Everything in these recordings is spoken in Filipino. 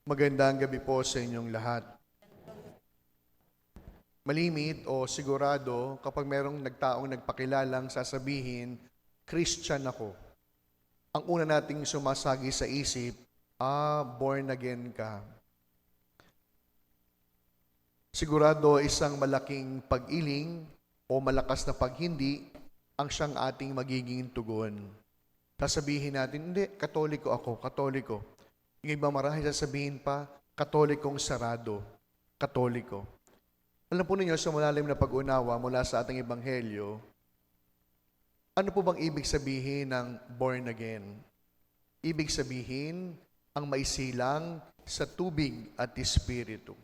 Magandang gabi po sa inyong lahat. Malimit o sigurado kapag merong nagtaong nagpakilalang sasabihin, Christian ako. Ang una nating sumasagi sa isip, born again ka. Sigurado isang malaking pag-iling o malakas na paghindi ang siyang ating magiging tugon. Sasabihin natin, hindi, katoliko ako, katoliko. Yung iba marahil sasabihin pa, katolikong sarado, katoliko. Alam po ninyo, sa malalim na pag-unawa mula sa ating ebanghelyo, ano po bang ibig sabihin ng born again? Ibig sabihin, ang maisilang sa tubig at espiritu.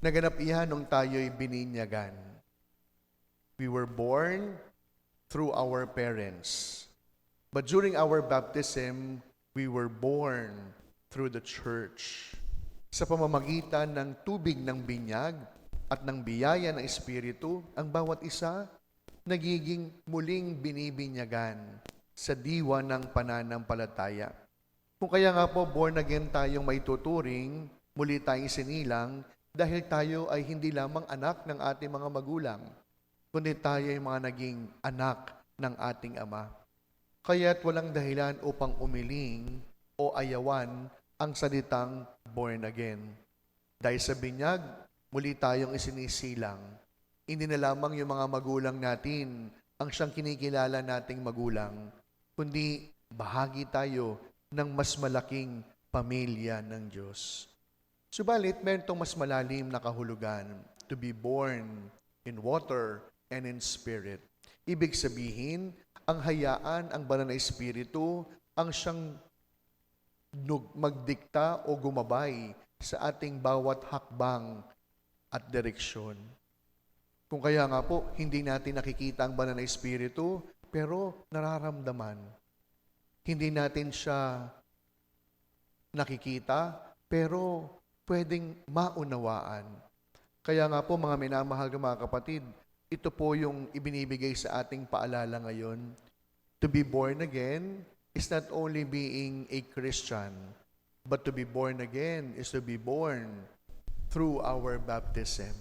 Naganap iyan nung tayo'y bininyagan. We were born through our parents. But during our baptism, we were born through the church. Sa pamamagitan ng tubig ng binyag at ng biyaya ng Espiritu, ang bawat isa nagiging muling binibinyagan sa diwa ng pananampalataya. Kung kaya nga po born again tayong maituturing, muli tayong sinilang, dahil tayo ay hindi lamang anak ng ating mga magulang, kundi tayo ay mga naging anak ng ating Ama. Kaya't walang dahilan upang umiling o ayawan ang salitang born again. Dahil sa binyag, muli tayong isinisilang. Hindi na lamang yung mga magulang natin ang siyang kinikilala nating magulang, kundi bahagi tayo ng mas malaking pamilya ng Diyos. Subalit, meron itong mas malalim na kahulugan, to be born in water and in spirit. Ibig sabihin, ang hayaan, ang banal na espiritu, ang siyang magdikta o gumabay sa ating bawat hakbang at direksyon. Kung kaya nga po, hindi natin nakikita ang banal na espiritu, pero nararamdaman. Hindi natin siya nakikita, pero pwedeng maunawaan. Kaya nga po, mga minamahal ng mga kapatid, ito po yung ibinibigay sa ating paalala ngayon. To be born again is not only being a Christian, but to be born again is to be born through our baptism.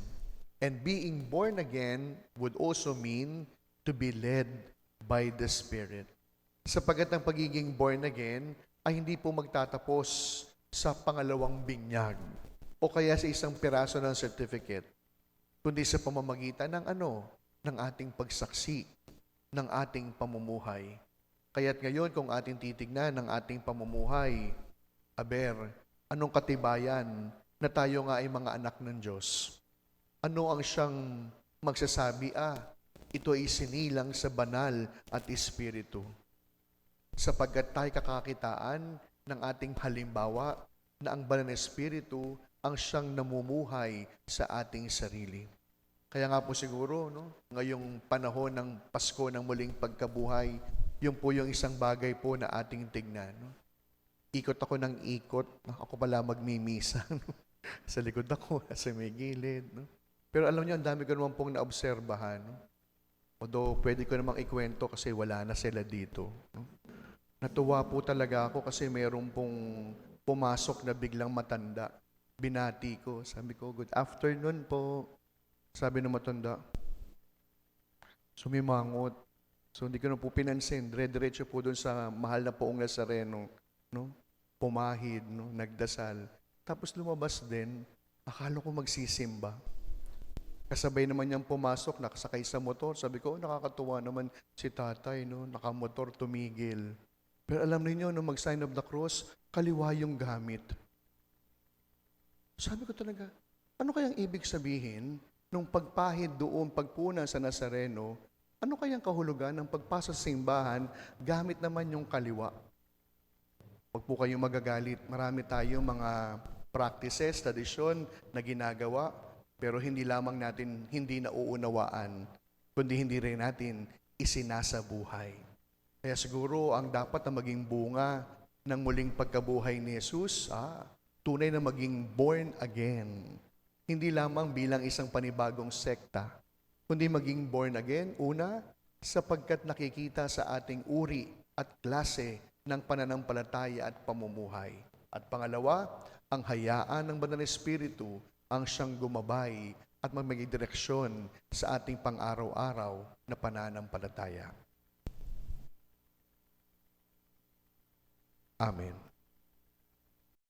And being born again would also mean to be led by the Spirit. Sapagkat ang pagiging born again ay hindi po magtatapos sa pangalawang binyag o kaya sa isang piraso ng certificate, kundi sa pamamagitan ng ng ating pagsaksi, ng ating pamumuhay. Kaya't ngayon kung ating titignan ng ating pamumuhay, anong katibayan na tayo nga ay mga anak ng Diyos? Ano ang siyang magsasabi, ito ay sinilang sa banal at espiritu. Sapagkat tayo kakakitaan ng ating halimbawa na ang banal na espiritu ang siyang namumuhay sa ating sarili. Kaya nga po siguro, ngayong panahon ng Pasko ng muling pagkabuhay, yun po yung isang bagay po na ating tignan. Ikot ako ng ikot, ako pala magmimisa. Sa likod ako, sa may gilid. Pero alam niyo, ang dami ko naman pong naobserbahan. Although pwede ko namang ikwento kasi wala na sila dito. Natuwa po talaga ako kasi mayroon pong pumasok na biglang matanda. Binati ko. Sabi ko, good afternoon po. Sabi ng matanda, sumimangot. So hindi ko na po pinansin. Dire-diretso po doon sa mahal na poong Nazareno. Pumahid, nagdasal. Tapos lumabas din, akala ko magsisimba. Kasabay naman niyang pumasok, nakasakay sa motor. Sabi ko, nakakatuwa naman si tatay, nakamotor, tumigil. Pero alam niyo nung mag-sign of the cross, kaliwa yung gamit. Sabi ko talaga, ano kayang ibig sabihin nung pagpahid doon, pagpuna sa Nazareno, ano kayang kahulugan ng pagpasok sa simbahan, gamit naman yung kaliwa? Huwag po kayong magagalit. Marami tayong mga practices, tradisyon na ginagawa, pero hindi lamang natin hindi nauunawaan, kundi hindi rin natin isinasabuhay. Kaya siguro ang dapat na maging bunga ng muling pagkabuhay ni Jesus, tunay na maging born again. Hindi lamang bilang isang panibagong sekta, kundi maging born again, una, sapagkat nakikita sa ating uri at klase ng pananampalataya at pamumuhay. At pangalawa, ang hayaan ng Banal na Espiritu ang siyang gumabay at magbigay direksyon sa ating pang-araw-araw na pananampalataya. Amen.